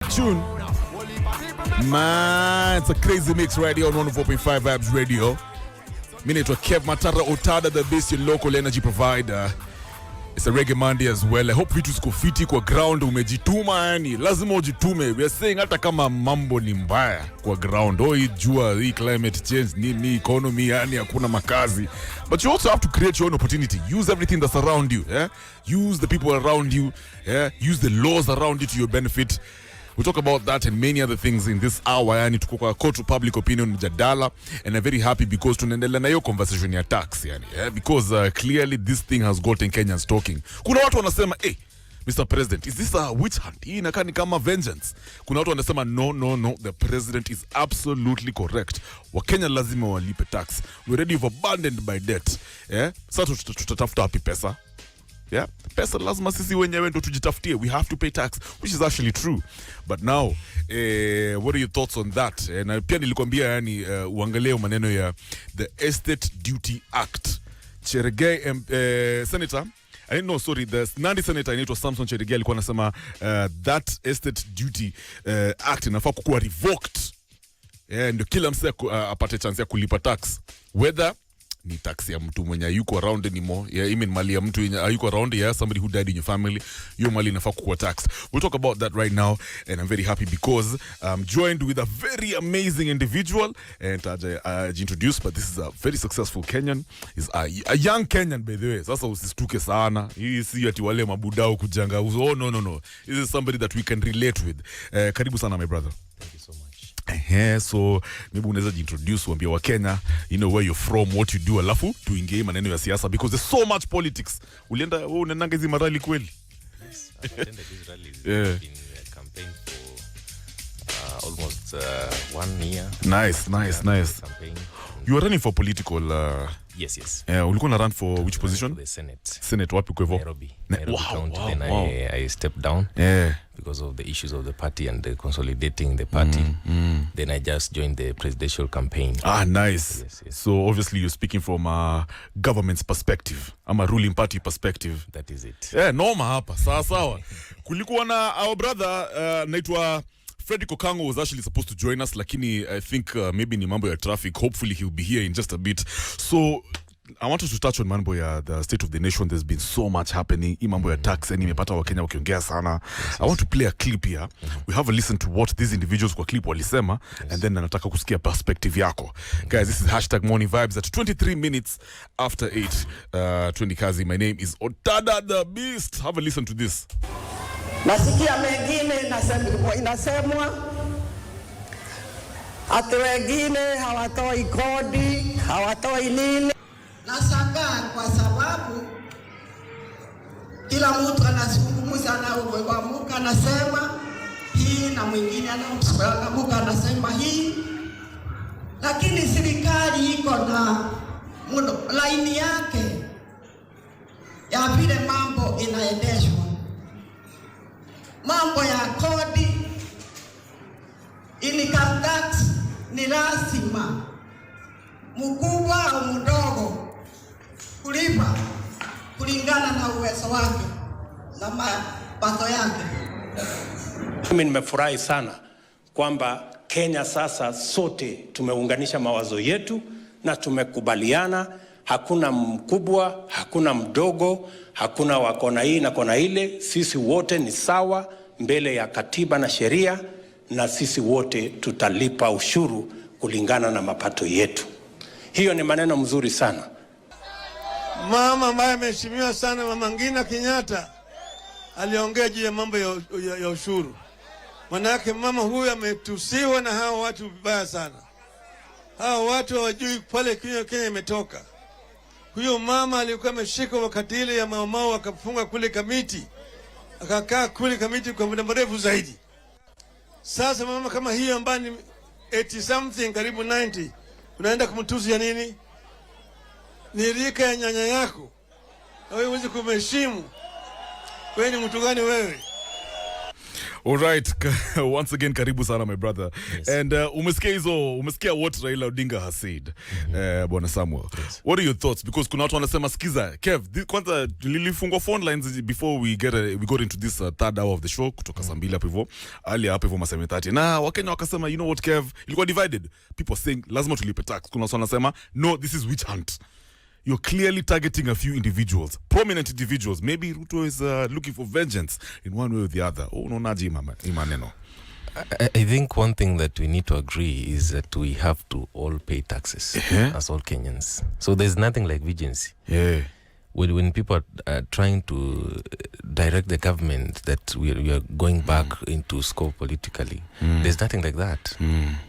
tune. Man, it's a crazy mix right here on 104.5 Vibes Radio. Minute to Kev Matara Otada, the best your local energy provider. It's a Reggae Monday as well. I hope vitu ziko fiti kwa ground, umejituma yani. Lazima ujitume. We are saying hata kama mambo ni mbaya kwa ground. Hii jua, hii climate change, ni economy yani hakuna makazi. But you also have to create your own opportunity. Use everything that's around you, yeah? Use the people around you, yeah? Use the laws around you to your benefit. We'll talk about that and many other things in this hour. Yani tuko kwa court of public opinion mjadala, and I'm very happy because tunaendelea na hiyo conversation ya tax yani, yeah? Because clearly this thing has gotten Kenyans talking. Kuna watu wanasema, hey, Mr. President, is this a witch hunt? Hii inakaa ni kama vengeance. Kuna watu wanasema no, the president is absolutely correct. Wakenya lazima walipe tax. We're already overburdened by debt. Yeah? Sasa tutatafuta wapi pesa? Yeah, pesa lazima sisi wenyewe ndo tujitafutie. We have to pay tax, which is actually true. But now, what are your thoughts on that? Na pia nilikwambia yani uangalie maneno ya the Estate Duty Act. Reggae Senator, the Nandi Senator inaitwa Samson Cherigei alikuwa anasema that Estate Duty Act inafaa kuwa revoked. Ndio kila msee apate chance ya kulipa tax. Whether ni tax ya mtu mwenye yuko around anymore, yeah, even mali ya mtu yuko around, yeah, somebody who died in your family, your mali inafaa kuwa tax. We'll talk about that right now, and I'm very happy because I'm joined with a very amazing individual, and introduced, but this is a very successful Kenyan. He's a young Kenyan, by the way. Sasa usistuke sana. Hii si ati wale mabudao kujanga. Oh, no. This is somebody that we can relate with. Karibu sana, my brother. Thank you so much. So maybe unaweza introduce wambia wa Kenya, you know, where you're from, what you do, alafu tuingie maneno ya siasa because there's so much politics. Unaendanga hizi marali kweli? Yes, I've attended these rallies. Yeah. I've been campaigning for almost 1 year. Nice. You are running for political Yes. Ulikuwa na run for which position? For the Senate. Senate wapi kwa hivyo? Nairobi County. Then I stepped down. Yeah. Because of the issues of the party and the consolidating the party. Then I just joined the presidential campaign. Nice. Yes. So obviously you're speaking from a government's perspective. I'm a ruling party perspective. That is it. Yeah, noma hapa. Sawa. Kulikuwa na our brother naitwa Frederick Okango was actually supposed to join us, lakini I think maybe ni mambo ya traffic. Hopefully he'll be here in just a bit. So I wanted to touch on mambo ya the state of the nation. There's been so much happening. Hii mambo ya tax yani imepata wa Kenya wakiongea sana. Yes. I want to play a clip here. We have a listen to what these individuals kwa clip walisema, and then nataka kusikia perspective yako. Guys, this is #morningvibes at 23 minutes after 8. 20 kazi. My name is Otada the Beast. Have a listen to this. Nasikia mengine inasemwa ati wengine hawatoi kodi, hawatoi nini. Nashangaa kwa sababu kila mtu anazungumza na uwewamuka anasema hii na mwingine anamuka anasema hii, lakini serikali iko na laini yake ya vile mambo inaendeshwa. Mambo ya kodi, income tax ni lazima mkubwa au mdogo kulipa kulingana na uwezo wake na mapato yake. Mimi nimefurahi sana kwamba Kenya sasa sote tumeunganisha mawazo yetu na tumekubaliana, hakuna mkubwa, hakuna mdogo, hakuna wakona hii na kona ile. Sisi wote ni sawa mbele ya katiba na sheria, na sisi wote tutalipa ushuru kulingana na mapato yetu. Hiyo ni maneno mzuri sana. Mama ambaye ameheshimiwa sana, Mama Ngina Kenyatta, aliongea juu ya mambo ya ushuru. Manake mama huyu ametusiwa na hao watu vibaya sana. Hao watu hawajui pale Kenya imetoka. Huyo mama alikuwa ameshika wakati ile ya mamao akafunga kule kamiti. Akakaa kule kamiti kwa muda mrefu zaidi. Sasa mama kama hiyo ambaye ni 80 something karibu 90, unaenda kumtusi ya nini? Ni rika ya nyanya yako. Wewe huwezi kumheshimu. Wewe ni mtu gani wewe? All right. Once again, karibu sana, my brother. Yes. And umesikia what Raila Odinga has said, Bwana Samuel. Yes. What are your thoughts? Because kuna watu wanasema, sikiza, Kev, kwanza nilifungwa phone lines before we got into this third hour of the show, kutoka saa 2 hapo hivyo, earlier hapo hivyo masaa 30. Na Wakenya wakasema, you know what, Kev, ilikuwa divided. People saying, lazima tulipe tax. Kuna watu wanasema, no, this is witch hunt. You're clearly targeting a few individuals, prominent individuals. Maybe Ruto is looking for vengeance in one way or the other. Oh, no, naji imaneno. I think one thing that we need to agree is that we have to all pay taxes as all Kenyans. So there's nothing like vigilancy. Yeah. When people are trying to direct the government that we are going back into scope politically, there's nothing like that.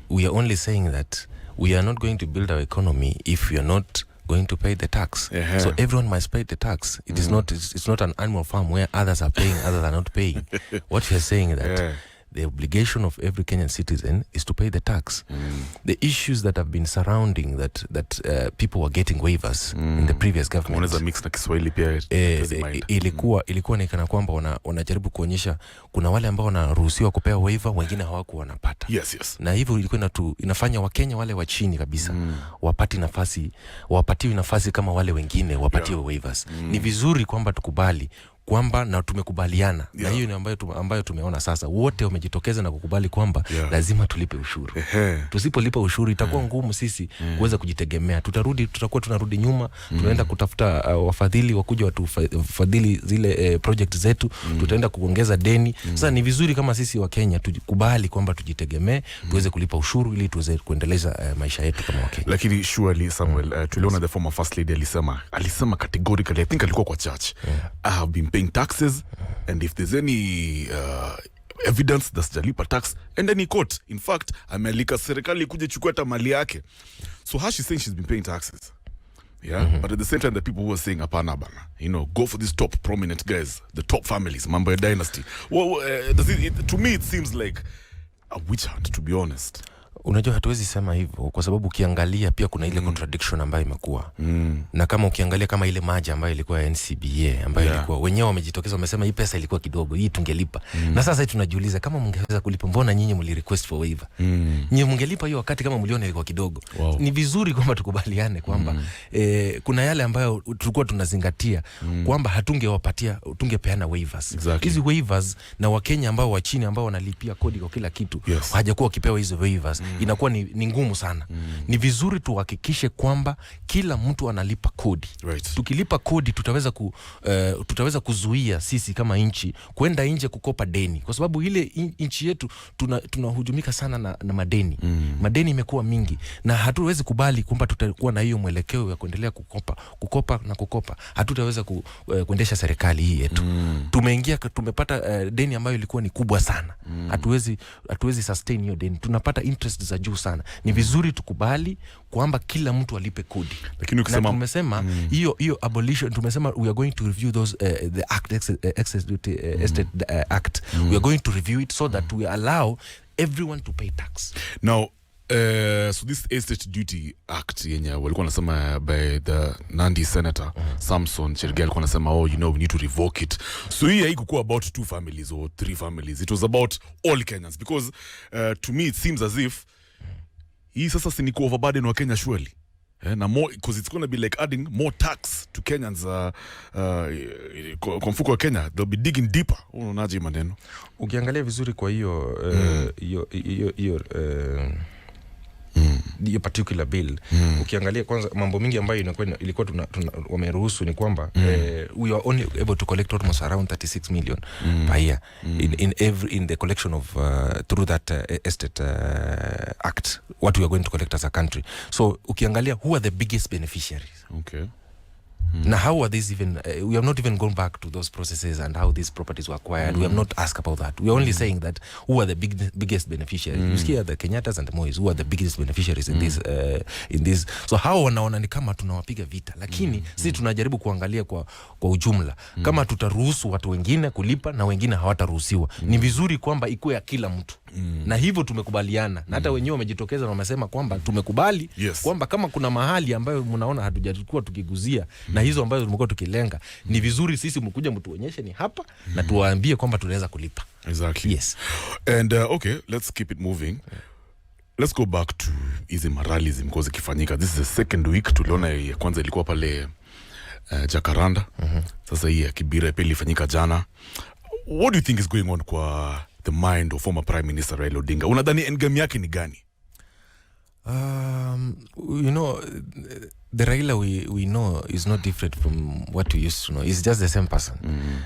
We are only saying that we are not going to build our economy if we are not going to pay the tax. So everyone must pay the tax. It is not. It's not an animal farm where others are paying, others are not paying. What you are saying is that the obligation of every Kenyan citizen is to pay the tax. The issues that have been surrounding that people were getting waivers in the previous government. Unaweza mix na Kiswahili pia. Ilikuwa ni kana kwamba wanajaribu kuonyesha kuna wale ambao wanaruhusiwa kupewa waiver, wengine hawakuwa wanapata. Yes. Na hivyo ilikuwa inafanya Wakenya wale wa chini kabisa wapatiwe nafasi kama wale wengine wapatiwe waivers. Ni vizuri kwamba tukubali kwamba na tumekubaliana na hiyo ni ambayo tumeona sasa wote wamejitokeza na kukubali kwamba lazima tulipe ushuru. Tusipolipa ushuru itakuwa ngumu sisi kuweza kujitegemea. Tutakuwa tunarudi nyuma, tunaenda kutafuta wafadhili wakuja watufadhili zile project zetu, tutaenda kuongeza deni. Sasa ni vizuri kama sisi wa Kenya tukubali kwamba tujitegemee, tuweze kulipa ushuru ili tuweze kuendeleza maisha yetu kama Wakenya. Lakini surely Samuel, tuliona the former first lady alisema categorically, I think alikuwa kwa church, I have been paying taxes, and if there's any evidence that sijalipa tax, and any court, in fact, amelika serikali kuje chukua hata mali yake. So how she's saying she's been paying taxes. But at the same time, the people who are saying, apana bana, go for these top prominent guys, the top families, mambo ya dynasty. Well, to me it seems like a witch hunt, to be honest. Unajua hatuwezi sema hivyo kwa sababu ukiangalia pia kuna ile contradiction ambayo imekuwa. Na kama ukiangalia kama ile maji ambayo ilikuwa ya NCBA ambayo ilikuwa wenyewe wamejitokeza wamesema hii pesa ilikuwa kidogo, hii tungelipa. Na sasa tunajiuliza kama mngeweza kulipa, mbona nyinyi mli request for waiver? Nyinyi mngelipa hiyo wakati kama mliona ilikuwa kidogo. Ni vizuri kwamba tukubaliane kwamba kuna yale ambayo tulikuwa tunazingatia kwamba tungepeana waivers. Hizi waivers na Wakenya ambao wa chini ambao wanalipia kodi kwa kila kitu hajakuwa wakipewa hizo waivers. Inakuwa ni ngumu sana. Ni vizuri tuhakikishe kwamba kila mtu analipa kodi. Tukilipa kodi tutaweza kuzuia sisi kama nchi kwenda nje kukopa deni, kwa sababu ile nchi yetu tunahujumika sana na madeni. Madeni imekuwa mingi na hatuwezi kubali kwamba tutakuwa na hiyo mwelekeo ya kuendelea kukopa. Hatutaweza kuendesha serikali hii yetu. Tumepata deni ambayo ilikuwa ni kubwa sana. Hatuwezi sustain hiyo deni. Tunapata interest za juu sana. Ni vizuri tukubali kwamba kila mtu alipe kodi. Lakini ukisema tumesema hiyo abolition, tumesema we are going to review those the act excess duty estate act. We are going to review it so that we allow everyone to pay tax. Now so this estate duty act yenye walikuwa nasema by the Nandi senator Samson Chergel alikuwa nasema we need to revoke it. So hii haikuwa about 2 families or 3 families. It was about all Kenyans, because to me it seems as if hii sasa si ni overburden wa Kenya surely. Na more, because it's going to be like adding more tax to Kenyans kwa mfuko wa Kenya. They'll be digging deeper. Unaonaje maneno? Ukiangalia vizuri kwa hiyo hiyo particular bill, ukiangalia kwanza mambo mingi ambayo ilikuwa wameruhusu ni kwamba we are only able to collect almost around 36 million per year in the collection of through that estate act, what we are going to collect as a country. So ukiangalia who are the biggest beneficiaries. Now how are these even we have not even gone back to those processes and how these properties were acquired. We have not asked about that. We are only saying that who are the biggest beneficiaries. You see the Kenyatas and the Mois, who are the biggest beneficiaries in this so how wanaona ni kama tunawapiga vita, lakini sisi tunajaribu kuangalia kwa ujumla kama tutaruhusu watu wengine kulipa na wengine hawataruhusiwa. Ni vizuri kwamba ikuwe ya kila mtu. Na hivyo tumekubaliana. Na hata wenyewe wamejitokeza na wamesema kwamba tumekubali kwamba kama kuna mahali ambayo mnaona hatujakuwa tukiguzia na hizo ambazo tumekuwa tukilenga, ni vizuri sisi mkuja mtuonyeshe ni hapa na tuwaambie kwamba tunaweza kulipa. Exactly. Yes. And okay, let's keep it moving. Let's go back to hizi maralism because ikifanyika. This is the second week. Tuliona ya kwanza ilikuwa pale Jacaranda. Sasa hii ya Kibira pili ilifanyika jana. What do you think is going on kwa the mind of former Prime Minister Raila Odinga? Unadhani endgame yake ni gani? You know, the Raila we know is not different from what we used to know. He's just the same person.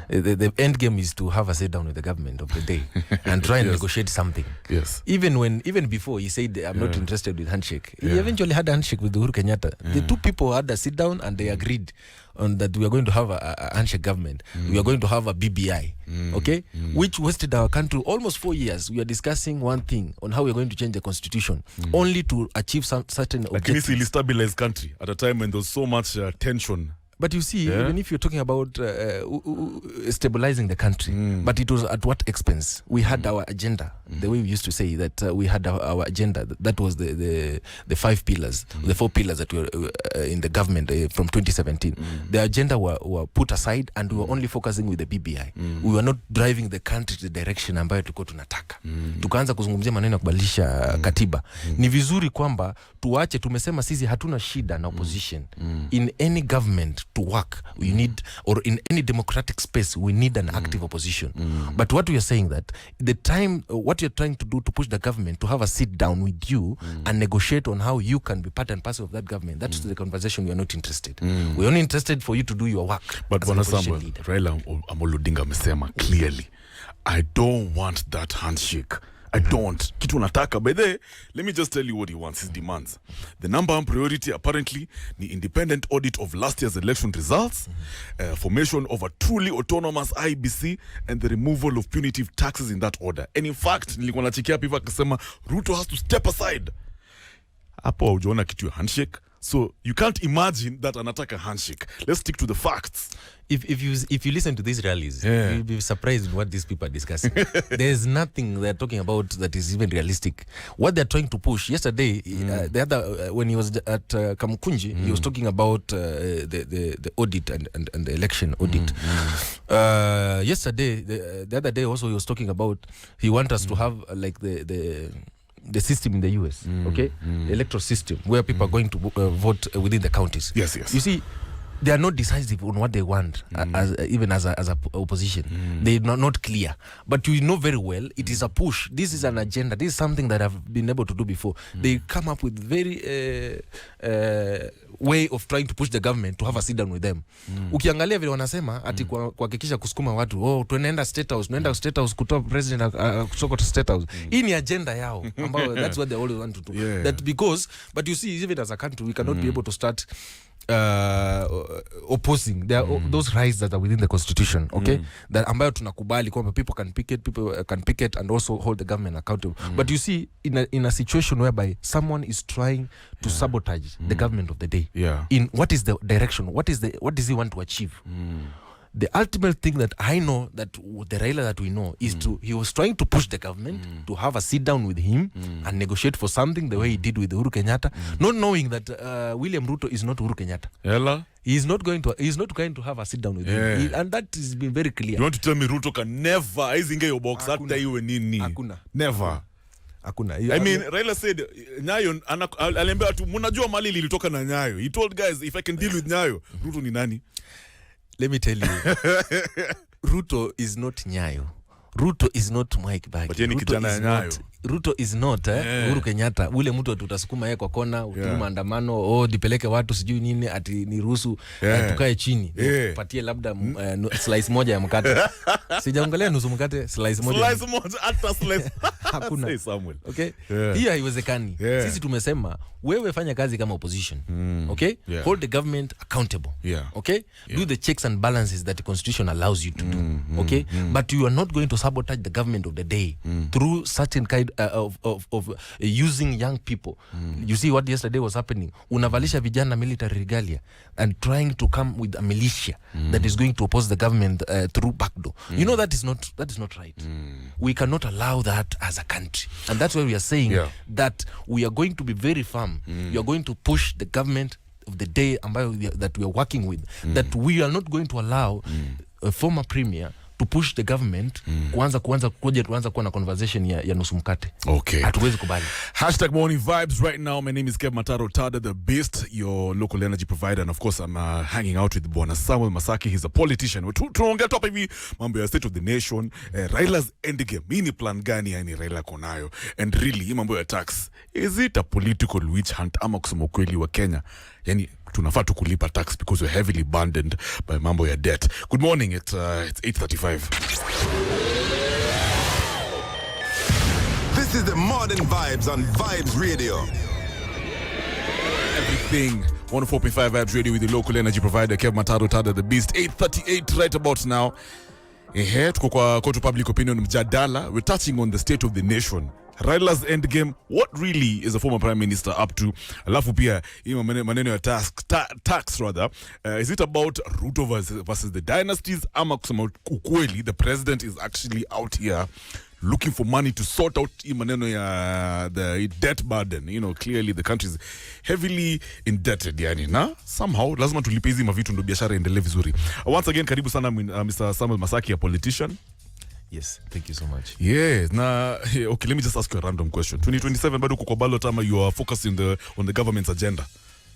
The end game is to have a sit down with the government of the day and try and negotiate something. Yes. Even before he said, I'm not interested with handshake. He eventually had a handshake with Uhuru Kenyatta. The two people had a sit down and they agreed on that we are going to have a handshake government. We are going to have a BBI. Okay? Which wasted our country almost 4 years. We are discussing one thing on how we are going to change the constitution only to achieve some certain objectives. Like, stabilize country at a time when there's so much tension. But you see, even if you're talking about stabilizing the country, but it was at what expense? We had our agenda. The way we used to say that we had our agenda. That was the 5 pillars, the 4 pillars that were in the government from 2017. The agenda were put aside and we were only focusing with the BBI. We were not driving the country to the direction ambayo tulikuwa tunataka. Tukaanza kuzungumzia maneno ya kubadilisha katiba. Ni vizuri kwamba tuache, tumesema sisi hatuna shida na opposition. In any government to work, we need, or in any democratic space, we need an active opposition. But what we are saying that the time, what you're trying to do to push the government to have a sit down with you and negotiate on how you can be part and parcel of that government, that's the conversation we are not interested. We're only interested for you to do your work. But Bwana Samuel, Raila Odinga amesema clearly, I don't want that handshake. I don't. Kitu nataka. By the way, let me just tell you what he wants, his demands. The number one priority apparently the independent audit of last year's election results, formation of a truly autonomous IBC, and the removal of punitive taxes in that order. And in fact, nilikuwa nachikia piva akasema Ruto has to step aside. Hapo hujaona kitu ya handshake. So you can't imagine that anataka handshake. Let's stick to the facts. If you listen to these rallies, you'll be surprised what these people are discussing. There's nothing they're talking about that is even realistic. What they're trying to push yesterday, the other when he was at Kamukunji, he was talking about the audit and the election audit. Yesterday, the other day also, he was talking about he wants us to have like the system in the US, okay, the electoral system where people are going to vote within the counties. Yes. You see, they are not decisive on what they want, even as a opposition. They are not clear. But you know very well, it is a push. This is an agenda. This is something that I've been able to do before. They come up with very way of trying to push the government to have a sit down with them. Ukiangalia vile wanasema ati kuhakikisha kusukuma watu, tunaenda state house kutoa president kutoka state house. Hii ni agenda yao ambao that's what they always want to do. That because, but you see, even as a country we cannot be able to start opposing those rights that are within the constitution, okay, that ambayo tunakubali kwamba people can picket and also hold the government accountable. But you see, in a situation whereby someone is trying to sabotage the government of the day, in what is the direction, what does he want to achieve? The ultimate thing that I know, that the Raila that we know, is he was trying to push the government to have a sit down with him and negotiate for something the way he did with Uhuru Kenyatta, not knowing that William Ruto is not Uhuru Kenyatta. Ella? He's not going to have a sit down with him. And that has been very clear. You want to tell me Ruto can never aizinge your box hata iwe nini? Hakuna. Never. Hakuna. I mean, Raila said Nyayo aliambia tu mnajua mali ilitoka na Nyayo. He told guys, if I can deal with Nyayo, Ruto ni nani? Let me tell you, Ruto is not Nyayo. Ruto is not Mike Bagi. Ruto is not Uhuru Kenyatta. Ule mtu tutasukuma yeye kwa kona, utuma maandamano, dipeleke watu sijui nini, ati ni ruhusu tukae chini. Patie labda slice moja ya mkate. Sijaongelea nusu mkate, slice moja hata slice. Hakuna. Say Samuel. Okay? Hiyo haiwezekani. Sisi tumesema wewe fanya kazi kama opposition. Okay? Hold the government accountable. Okay? Do the checks and balances that the constitution allows you to do. Okay? But you are not going to sabotage the government of the day through certain kind using young people. You see what yesterday was happening. Unavalisha vijana military regalia and trying to come with a militia that is going to oppose the government through backdoor. You know, that is not right. We cannot allow that as a country, and that's why we are saying that we are going to be very firm. We are going to push the government of the day that we are working with, that we are not going to allow a former premier to push the government kuanza kuwa na conversation ya nusu mkate. Okay. Hatuwezi kubali. #morning vibes right now. My name is Kev Mataro Tada, the best, your local energy provider, and of course I'm hanging out with Bwana SAMWEL MASAKI. He's a politician. Tunaongea top hivi mambo ya state of the nation, Raila's endgame. Hii ni plan gani yani Raila konayo? And really hii mambo ya tax, is it a political witch hunt ama kusema kweli wa Kenya yani tunafaa tu kulipa tax because we're heavily burdened by mambo ya debt? Good morning, it's 8:35. This is the Modern Vibes on Vibes Radio. Everything 104.5 Vibes Radio with the local energy provider Kev Mataro Tada, the beast. 8:38 right about now. Tuko kwa Court of Public Opinion mjadala. We're touching on the state of the nation. Raila's endgame, what really is the former prime minister up to? Alafu pia hii maneno ya tax rather, is it about Ruto versus the dynasties ama kusema ukweli the president is actually out here looking for money to sort out hii maneno ya the debt burden? You know, clearly the country is heavily indebted yani, na somehow lazima tulipe hizi mavitu ndo biashara endelee vizuri. Once again, karibu sana Mr. SAMWEL MASAKI, a politician. Yes, thank you so much. Yes, okay, let me just ask you a random question. 2027 bado uko kwa ballot ama you are focusing on the government's agenda?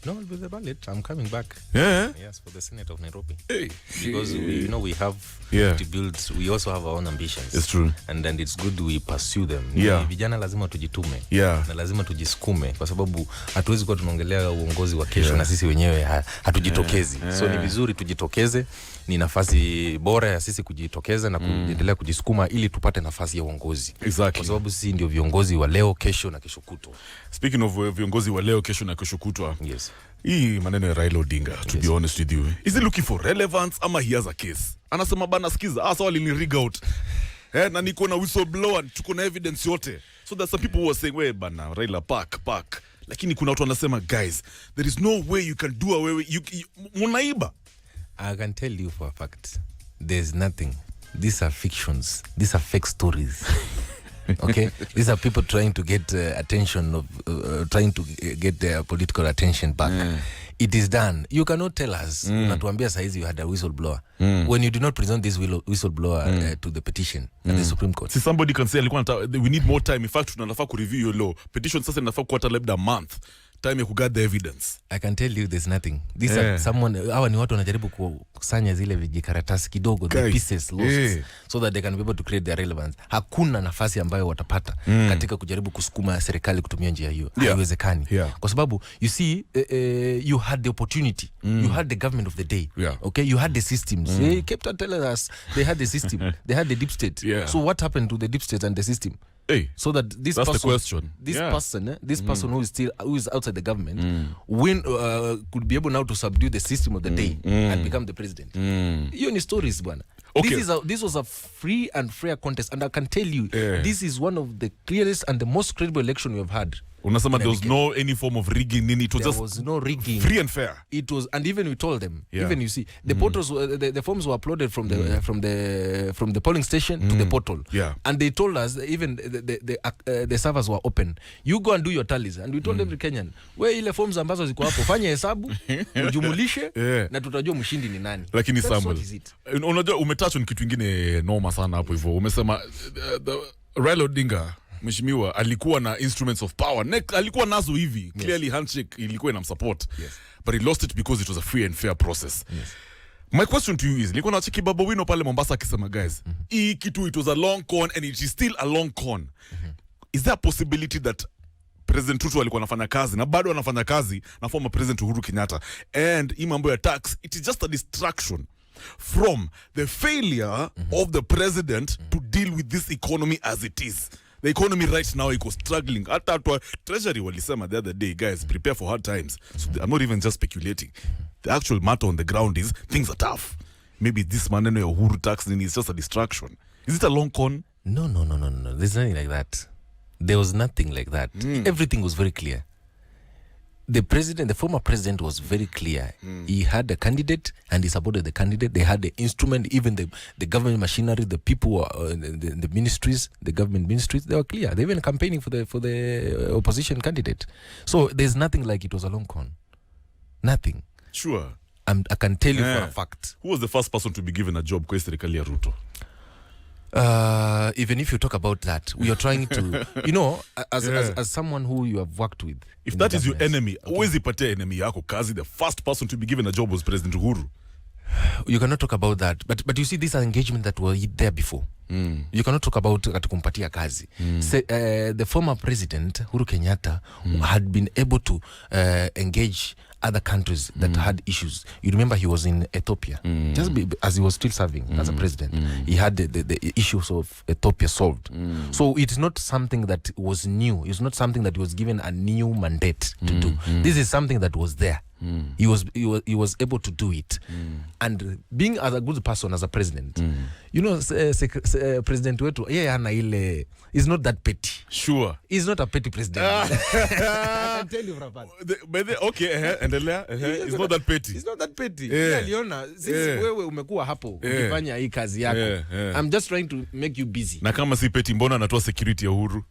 No, with the ballot, I'm coming back. Yeah. Yes, for the Senate of Nairobi. Hey. Because we have to build, we also have our own ambitions. It's true. And then it's good we pursue them. Vijana lazima tujitume. Na lazima tujisukume kwa sababu hatuwezi kuwa tunaongelea uongozi wa kesho na sisi wenyewe hatujitokezi. So ni vizuri tujitokeze. Ni nafasi bora ya sisi kujitokeza na kuendelea kujisukuma ili tupate nafasi ya uongozi. Exactly. Kwa sababu sisi ndio viongozi wa leo, kesho na kesho kutwa. Speaking of viongozi wa leo, kesho na kesho kutwa. Yes. Hii maneno ya Raila Odinga, to be honest with you, is he looking for relevance ama he has a case? Anasema bana sikiza, sawa ni rig out. Na niko na whistleblower, tuko na evidence yote. So there's some people who are saying, "We bana Raila park." Lakini kuna watu wanasema, guys, there is no way you can do away with munaiba. I can tell you for a fact, there's nothing. These are fictions. These are fake stories. Okay, these are people trying to get attention trying to get their political attention back. It is done. You cannot tell us. Unatuambia saizi you had a whistleblower when you do not present this whistleblower to the petition at the Supreme Court. See, somebody can say we need more time. In fact, tunafaa ku review your law. Petition sasa inafaa kuata labda a month. Time ya kugather the evidence. I can tell you there's nothing. These are hawa ni watu wanajaribu kusanya zile vijikaratasi kidogo, the pieces lost, so that they can be able to create their relevance. Hakuna nafasi ambayo watapata katika kujaribu kusukuma serikali kutumia njia hiyo. Haiwezekani. Kwa sababu you see you had the opportunity. You had the government of the day. Okay, you had the systems. They kept telling us they had the system. They had the deep state. So what happened to the deep state and the system? So that this person who is outside the government could be able now to subdue the system of the day and become the president. Hiyo ni stories bwana. Okay. This was a free and fair contest, and I can tell you this is one of the clearest and the most credible election we have had. Unasema there was no any form of rigging, it was there was no rigging, free and fair. It was, and even we told them, even you see the portals, the forms were uploaded from the polling station to the portal, and they told us even the servers were open. You go and do your tallies, and we told every Kenyan, where ile forms ambazo ziko hapo fanya hesabu ujumulishe na tutajua mshindi ni nani. Lakini Samuel, unajua umetouch on kitu kingine noma sana hapo hivyo. Umesema Raila Odinga mheshimiwa alikuwa na instruments of power. Alikuwa nazo hivi. Clearly handshake ilikuwa inamsupport. But he lost it because it was a free and fair process. My question to you is, nilikuwa na cheki Baba Wino pale Mombasa akisema, guys, hii kitu it was a long con and it is still a long con. Is there a possibility that President Ruto alikuwa anafanya kazi na bado anafanya kazi na former President Uhuru Kenyatta, and hii mambo ya tax, it is just a distraction from the failure of the president to deal with this economy as it is? The economy right now is struggling. Hata Treasury walisema the other day, guys, prepare for hard times. So I'm not even just speculating. The actual matter on the ground is things are tough. Maybe this maneno ya Uhuru tax is just a distraction. Is it a long con? No. There's nothing like that. There was nothing like that. Everything was very clear. The former president was very clear. He had a candidate and he supported the candidate. They had the instrument, even the government machinery, the people, the ministries, the government ministries, they were clear. They were campaigning for the opposition candidate. So there's nothing like it was a long con. Nothing. Sure. I can tell you for a fact. Who was the first person to be given a job kwa serikali ya Ruto? Even if you talk about that, we are trying to, as someone who you have worked with. If that is your enemy, always ipatia enemy yako kazi. The first person to be given a job was President Uhuru. You cannot talk about that. But you see, these are engagement that were there before. You cannot talk about kumpatia kazi. The former president, Uhuru Kenyatta, had been able to engage other countries that had issues. You remember he was in Ethiopia, as he was still serving as a president. He had the issues of Ethiopia solved. So it's not something that was new. It's not something that was given a new mandate to do. This is something that was there. He was able to do it. And being as a good person as a president, President wetu, he's not that petty. Sure. He's not a petty president. I can tell you from that. Okay, he's not that petty. He's not that petty. Aliona, since wewe umekuwa hapo ukifanya hii kazi yako. I'm just trying to make you busy. Na kama si petty, mbona anatoa security ya Uhuru?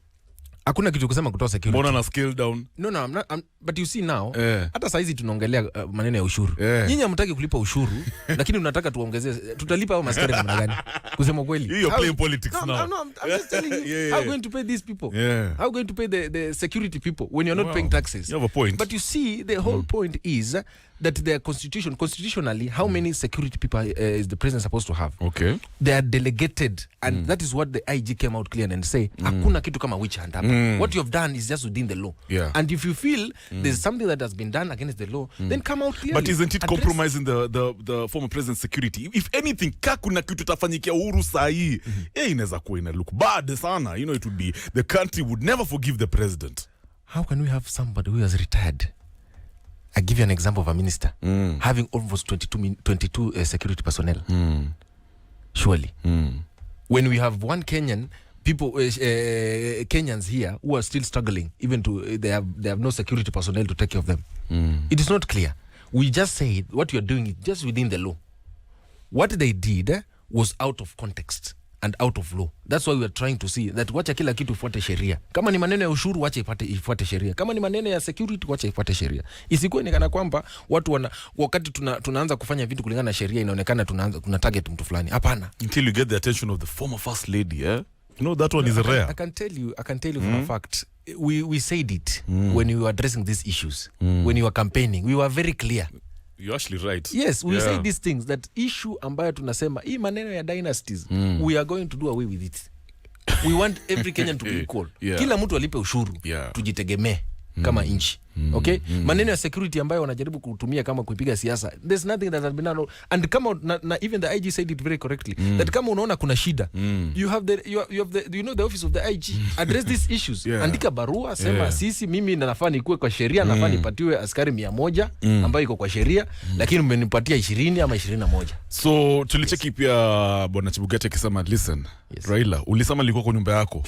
Hakuna kitu kusema kutoa security. Mbona na scale down? No, but you see now, hata saizi tunaongelea maneno ya ushuru. Nyinyi hamtaki kulipa ushuru, lakini unataka tuongezee. Tutalipa au maskari namna gani? Kusema kweli. You're playing politics now. No, I'm just telling you, how are you going to pay these people? How are you going to pay the security people when you're not paying taxes? You have a point. But you see, the whole point is that the constitutionally, how many security people is the president supposed to have? Okay. They are delegated, and that is what the IG came out clear and say, hakuna kitu kama witch hunt hapa. What you have done is just within the law. Yeah. And if you feel there's something that has been done against the law, then come out clearly. But isn't it compromising the former president's security? If anything, kuna kitu tafanyikia Uhuru sahi, inaweza kuwa ina look bad sana. It would be, the country would never forgive the president. How can we have somebody who has retired? I give you an example of a minister having almost 22 security personnel. Surely. When we have one Kenyan, people, Kenyans here who are still struggling, even they have no security personnel to take care of them. It is not clear. We just say what you are doing is just within the law. What they did was out of context and out of law. That's why we are trying to see that wacha kila kitu ifuate sheria. Kama ni maneno ya ushuru wacha ifuate sheria. Kama ni maneno ya security wacha ifuate sheria. Isikuwe ni kana kwamba watu wakati tunaanza kufanya vitu kulingana na sheria inaonekana tuna target mtu fulani. Hapana. Until you get the attention of the former first lady, that one is rare. I can tell you for a fact. We said it when we were addressing these issues. When you were campaigning, we were very clear. You're actually right. Yes, we say these things, that issue ambayo tunasema hii maneno ya dynasties, we are going to do away with it. We want every Kenyan to be equal. Kila mtu alipe ushuru, tujitegemee kama nchi. Okay? Maneno ya security ambayo wanajaribu kutumia kama kuipiga siasa, there's nothing that has been done. And kama even the IG said it very correctly, that kama unaona kuna shida, you have the office of the IG address these issues. Andika barua, sema sisi mimi nafaa nikuwe kwa sheria, nafaa nipatiwe askari 100 ambayo iko kwa sheria, lakini mmenipatia 20 ama 21. So tulicheki pia bwana Chebukati akisema listen, Raila, ulisema likuwa kwa nyumba yako.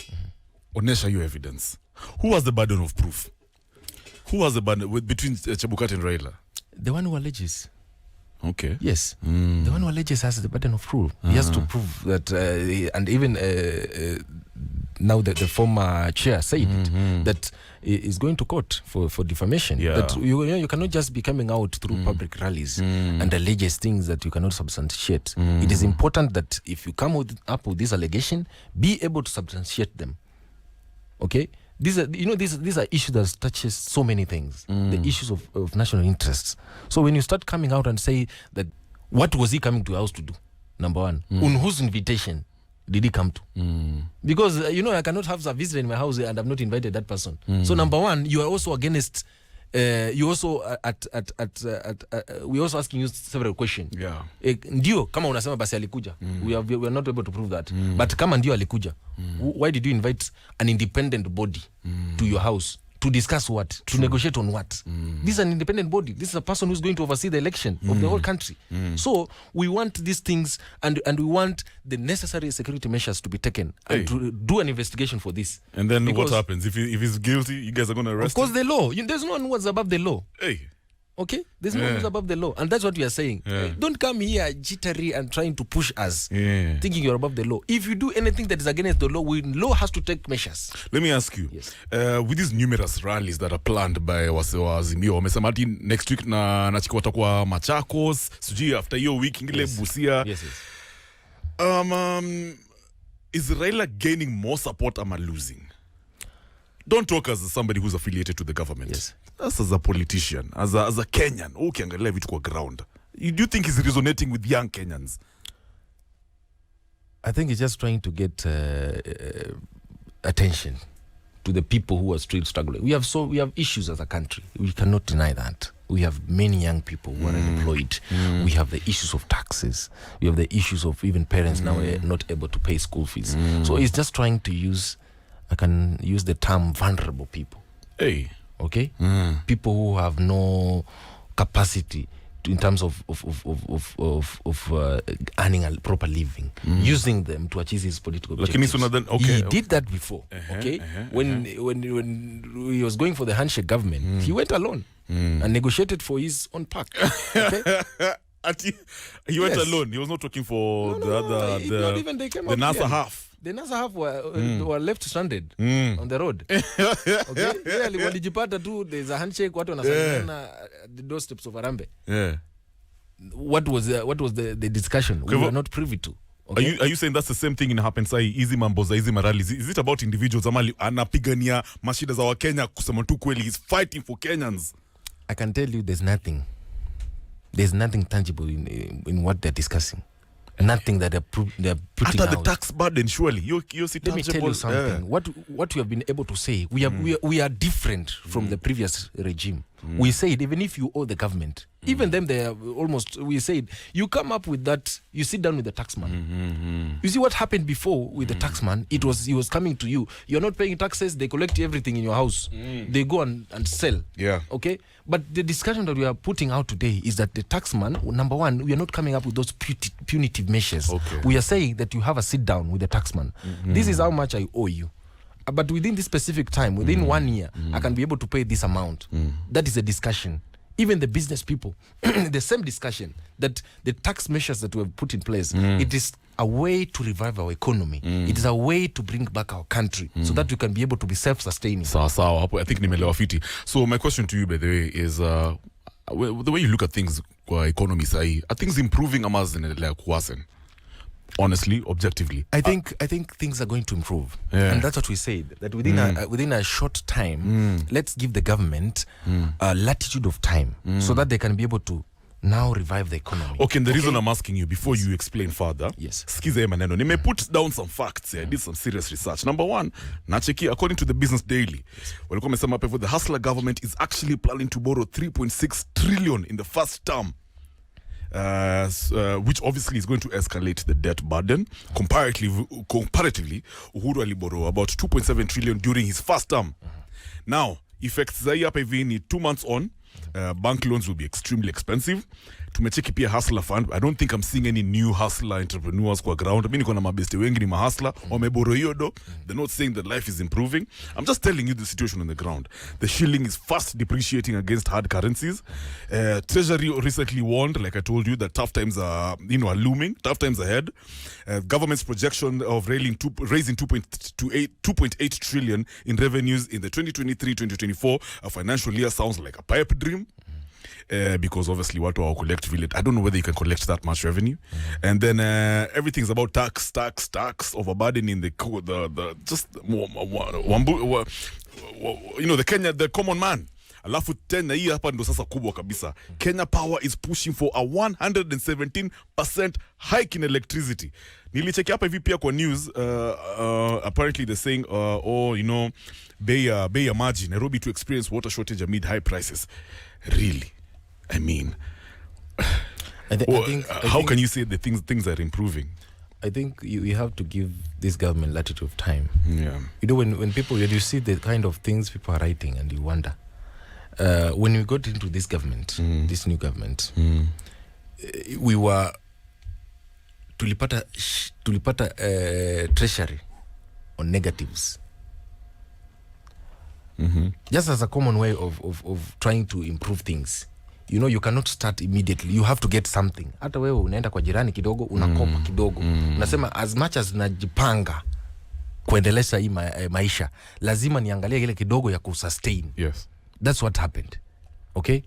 Onesha your evidence. Who has the burden of proof? Who has the burden between Chebukati and Raila? The one who alleges. Okay. Yes. The one who alleges has the burden of proof. He has to prove that, and even now that the former chair said it, that he is going to court for defamation. That you cannot just be coming out through public rallies and alleges things that you cannot substantiate. It is important that if you come up with this allegation, be able to substantiate them. Okay? These are issues that touches so many things. The issues of national interests. So when you start coming out and say that, what was he coming to your house to do? Number one. On whose invitation did he come to? Because, I cannot have a visitor in my house and I've not invited that person. So number one, you are also against, you also we also asking you several questions. Ndio, kama unasema basi alikuja. We are not able to prove that. But kama ndio alikuja, why did you invite an independent body to your house To discuss what? To negotiate on what? This is an independent body. This is a person who's going to oversee the election of the whole country. So we want these things, and we want the necessary security measures to be taken and to do an investigation for this. And then what happens? If he's guilty, you guys are going to arrest him? Of course, the law. There's no one who's above the law. Hey. Okay? There's no one who's above the law. And that's what we are saying. Don't come here jittery and trying to push us, thinking you're above the law. If you do anything that is against the law, law has to take measures. Let me ask you, with these numerous rallies that are planned by Azimio, wamesema ati next week nachiki watakuwa Machakos, sijui after hiyo week ingile Busia. Is Raila gaining more support or losing? Don't talk as somebody who's affiliated to the government. As a politician, as a Kenyan, ukiangalia vitu kwa ground. Do you think he's resonating with young Kenyans? I think he's just trying to get attention to the people who are still struggling. We have issues as a country. We cannot deny that. We have many young people who are unemployed. We have the issues of taxes. We have the issues of even parents now not able to pay school fees. So he's just trying to use, I can use the term vulnerable people. Okay? People who have no capacity in terms of earning a proper living, using them to achieve his political objectives. He did that before. When he was going for the handshake government, he went alone and negotiated for his own pack. He went alone. He was not talking for the NASA half. The NASA half were left stranded on the road. Okay? Walijipata tu, there's a handshake, watu wanasalimiana the doorsteps of Arambe. What was the discussion? We were not privy to. Okay? Are you saying that's the same thing in happens hizi mambo za hizi marallies? Is it about individuals amali anapigania mashida za Wakenya kusema tu kweli? He's fighting for Kenyans. I can tell you there's nothing tangible in what they're discussing. Nothing that they're putting after out. the tax burden, surely. Let me tell you something. What we have been able to say, we are different from the previous regime. We said, even if you owe the government, even them, they are almost, we said, you come up with that, you sit down with the taxman. You see what happened before with the taxman? He was coming to you. You're not paying taxes, they collect everything in your house. They go and sell. Okay? But the discussion that we are putting out today is that the taxman, number one, we are not coming up with those punitive measures. We are saying that you have a sit down with the taxman. This is how much I owe you. But within this specific time, within 1 year, I can be able to pay this amount. That is a discussion. Even the business people, the same discussion, that the tax measures that we have put in place, it is a way to revive our economy. It is a way to bring back our country so that we can be able to be self-sustaining. Sawa, I think nimelewa fiti. So my question to you, by the way, is the way you look at things kwa economy sahi, are things improving ama zinaendelea kuworsen? Honestly, objectively, I think things are going to improve, and that's what we said. That within a short time, let's give the government a latitude of time so that they can be able to now revive the economy. Okay, and the reason I'm asking you before you explain further, skiza maneno. Nime put down some facts here. I did some serious research. Number one, nacheki, according to the Business Daily, walikuwa wamesema hapo the Hustler government is actually planning to borrow 3.6 trillion in the first term. Which obviously is going to escalate the debt burden. Comparatively, Uhuru aliborrow about 2.7 trillion during his first term. Now, effects za hapa hivi ni 2 months on, bank loans will be extremely expensive. Tumecheki pia hustler fund. I don't think I'm seeing any new hustler entrepreneurs kwa ground. Mimi niko na mabeste wengi ni mahustler wameboro hiyo do. They're not saying that life is improving. I'm just telling you the situation on the ground. The shilling is fast depreciating against hard currencies. Treasury recently warned, like I told you, that tough times are looming, tough times ahead. Government's projection of raising 2.8 trillion in revenues in the 2023-2024 financial year sounds like a pipe dream. Because obviously what will collect village. I don't know whether you can collect that much revenue. And then everything's about tax, overburdening the Kenya, the common man. Alafu tena hii hapa ndo sasa kubwa kabisa. Kenya Power is pushing for a 117% hike in electricity. Nilicheki hapa hivi pia kwa news, apparently they're saying bei ya maji Nairobi to experience water shortage amid high prices. Really? I mean, how can you say the things are improving? I think you have to give this government latitude of time. Yeah. You know, when you see the kind of things people are writing, and you wonder, when we got into this government, this new government, we were tulipata treasury on negatives. Just as a common way of trying to improve things. You know, you cannot start immediately. You have to get something. Hata wewe unaenda kwa jirani kidogo, unakopa kidogo. Unasema as much as najipanga kuendelesha hii maisha, lazima niangalie ile kidogo ya kusustain. Yes. That's what happened. Okay?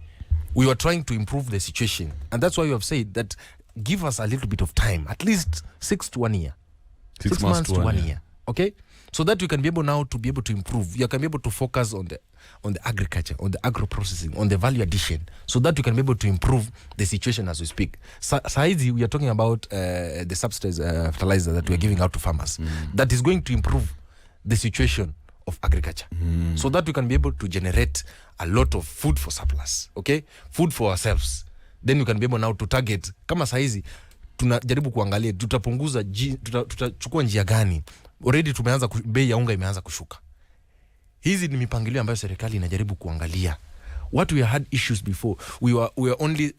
We were trying to improve the situation. And that's why you have said that give us a little bit of time, at least 6 to 1 year. 6 months to 1 year. Okay? So that we can be able now to be able to improve. You can be able to focus on the agriculture, on the agro processing, on the value addition, so that we can be able to improve the situation as we speak. Saizi, we are talking about the subsidized fertilizer that we are giving out to farmers. That is going to improve the situation of agriculture, so that we can be able to generate a lot of food for surplus. Okay, food for ourselves. Then we can be able now to target. Kama saizi tunajaribu kuangalia tutapunguza tutachukua njia gani. Already tumeanza bei ya unga imeanza kushuka. Hizi ni mipangilio ambayo serikali inajaribu kuangalia. What we had issues before, we were only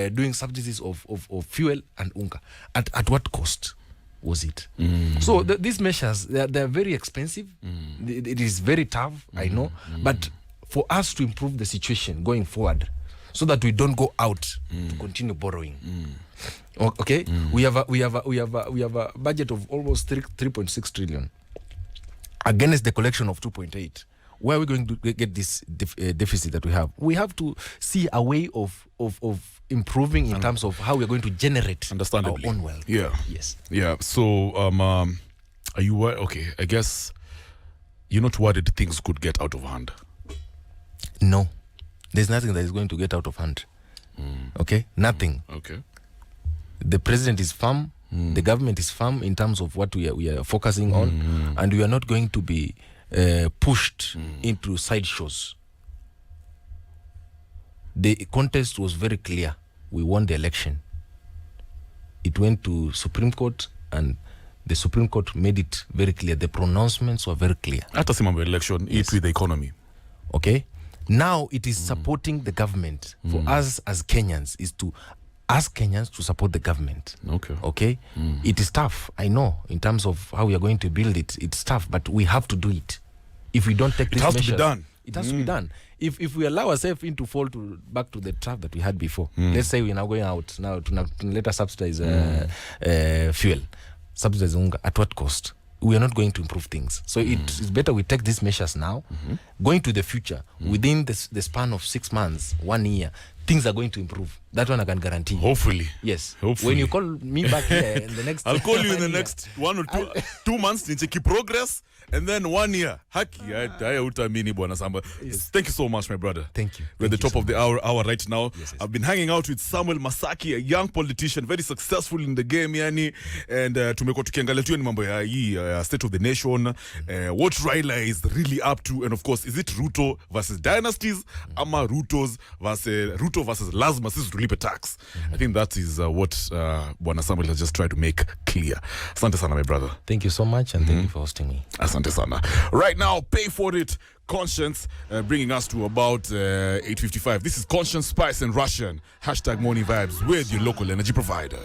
doing subsidies of fuel and unga. At what cost was it? So these measures, they're very expensive. It is very tough, I know. But for us to improve the situation going forward, so that we don't go out to continue borrowing. Okay, we have a budget of almost 3.6 trillion against the collection of 2.8. Where are we going to get this deficit that we have? We have to see a way of improving in terms of how we are going to generate our own wealth. Yeah. Yes. Yeah. So, are you okay? I guess you're not worried things could get out of hand. No, there's nothing that is going to get out of hand. Okay, nothing. Okay. The president is firm. The government is firm in terms of what we are focusing on, and we are not going to be pushed into sideshows. The contest was very clear. We won the election. It went to Supreme Court, and the Supreme Court made it very clear. The pronouncements were very clear. After the election, yes. It with the economy. Okay. Now it is supporting the government. For us as Kenyans, is to ask Kenyans to support the government. Okay. It is tough, I know, in terms of how we are going to build it. It's tough, but we have to do it. If we don't take this measure, it has to be done. It has to be done. If we allow ourselves to fall back to the trap that we had before, let's say we're now going out now to let us subsidize fuel, subsidize unga, at what cost? We are not going to improve things. So it's better we take these measures now. Going to the future, within the span of 6 months, 1 year, things are going to improve. That one I can guarantee. Hopefully. Yes. Hopefully. When you call me back here in the next I'll call you in the next 1 or 2 months to check progress, and then 1 year. Yes. Thank you so much, my brother. Thank you. We're at the top of the hour right now. Yes. I've been hanging out with SAMWEL MASAKI, a young politician, very successful in the game, yani, and tumekuwa tukiangalia tu ni mambo ya hii state of the nation, what Raila is really up to, and of course, is it Ruto versus dynasties, ama Ruto versus lazima sisi tulipe tax. I think that is what Bwana SAMWEL has just tried to make clear. Asante sana, my brother. Thank you so much, and thank you for hosting me. Asante sana. Right now, pay for it. Conscience, bringing us to about 8:55. This is Conscience, Spice, and Russian. #Morning Vibes with your local energy provider.